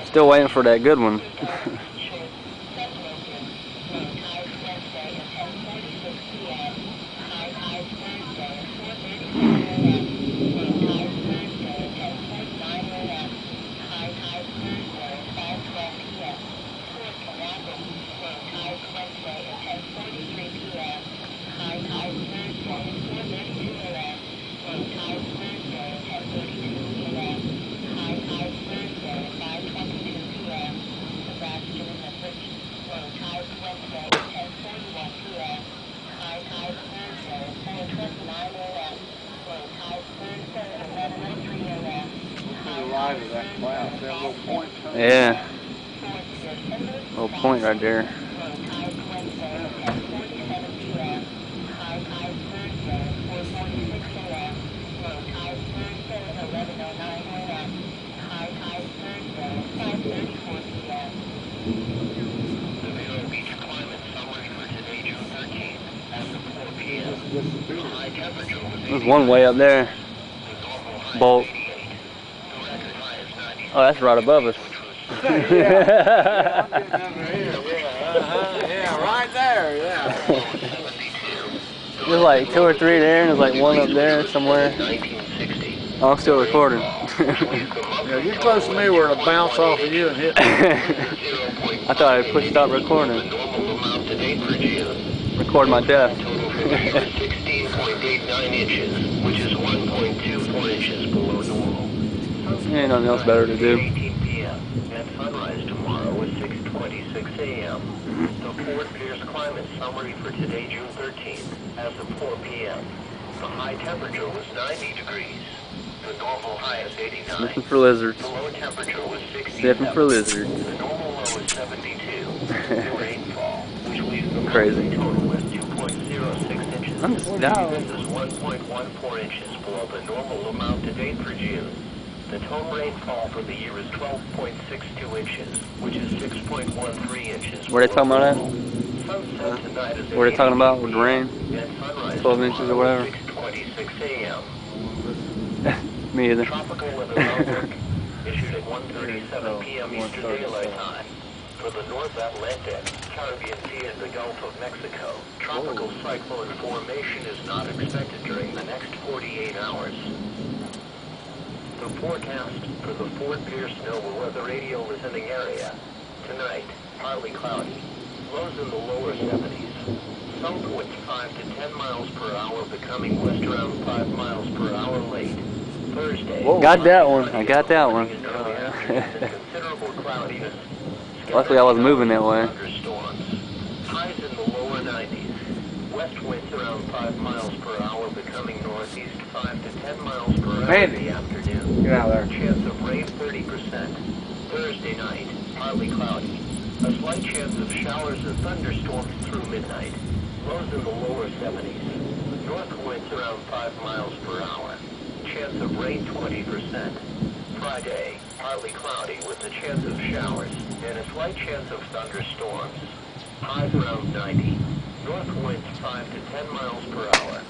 Still waiting for that good one. Yeah. Little point right there. There's one way up there. Bolt. Oh, that's right above us. Yeah, right there, yeah. There's like 2 or 3 there, and there's like one up there somewhere. Oh, I'm still recording. Yeah, you're close to me where it'll bounce off of you and hit me. I thought I'd put stop recording. Record my death. 16.89 inches, which is 1.24 inches below normal. Ain't nothing else better to do. 18 p.m. and sunrise tomorrow is 6:26 a.m. The Fort Pierce climate summary for today, June 13th, as of 4 p.m. The high temperature was 90 degrees. The normal high is 89. Sniffing for lizards. The low temperature was 67. Sniffing for lizards. The normal low is 72. The rainfall, which leaves the Crazy. total is 2.06 inches. I'm just down. This is 1.14 inches below the normal amount to date for June. The total rainfall for the year is 12.62 inches, which is 6.13 inches. What are they talking about that? Sunset tonight is What are they talking about with the rain? and sunrise 12 inches or whatever? 6:26 a.m. Me either. Tropical weather outlook issued at 1:37 p.m. Eastern Daylight Time. For the North Atlantic, Caribbean Sea, and the Gulf of Mexico, tropical cyclone formation is not expected during the next 48 hours. The forecast for the Fort Pierce NOAA Weather Radio listening area. Tonight, partly cloudy. Lows in the lower 70s. Some points 5 to 10 miles per hour, becoming west around 5 miles per hour late. Thursday. Whoa. Got that one. I got that one. Considerable cloudiness. Luckily I was moving that way. Thunderstorms. Highs in the lower 90s. West winds around 5 miles per hour, becoming northeast 5 to 10 miles per hour in the afternoon. Get out of there. Chance of rain 30%. Thursday night, partly cloudy. A slight chance of showers and thunderstorms through midnight. Lows in the lower 70s. North winds around 5 miles per hour. Chance of rain 20%. Friday, partly cloudy with a chance of showers and a slight chance of thunderstorms. Highs around 90. North winds 5 to 10 miles per hour.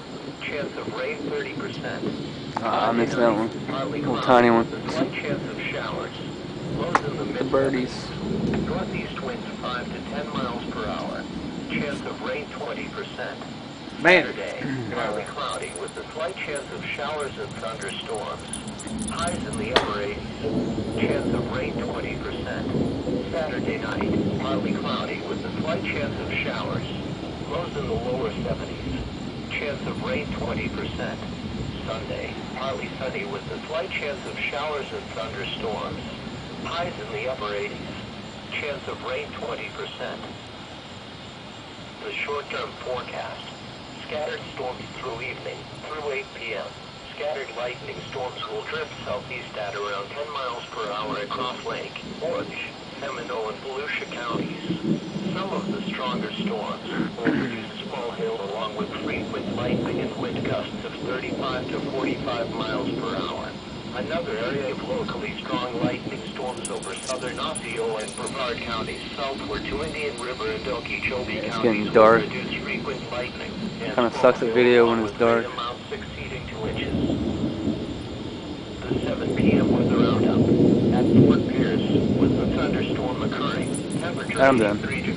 Chance of rain 30%. I missed that one. Partly Little cloudy tiny one. with a slight chance of showers. Lows in the The mid birdies. Northeast winds 5 to 10 miles per hour. Chance of rain 20%. Man. Saturday, partly cloudy with a slight chance of showers and thunderstorms. Highs in the upper 80s. Chance of rain 20%. Saturday night, partly cloudy with a slight chance of showers. Lows in the lower 70s. Chance of rain 20%. Sunday, partly sunny with a slight chance of showers and thunderstorms. Highs in the upper 80s. Chance of rain 20%. The short-term forecast. Scattered storms through evening, through 8 p.m. Scattered lightning storms will drift southeast at around 10 miles per hour across Lake, Orange, Seminole, and Volusia counties. Some of the stronger storms will produce small hail along with frequent lightning and wind gusts of 35 to 45 miles per hour. Another area of locally strong lightning storms over southern Osseo and Brevard counties southward to Indian River and Okeechobee counties getting dark. will produce frequent lightning. Kind of sucks at video when it's dark. Amounts exceeding 2 inches. The 7 p.m. weather roundup. At Fort Pierce, with the thunderstorm occurring, temperature I'm done. 83 degrees.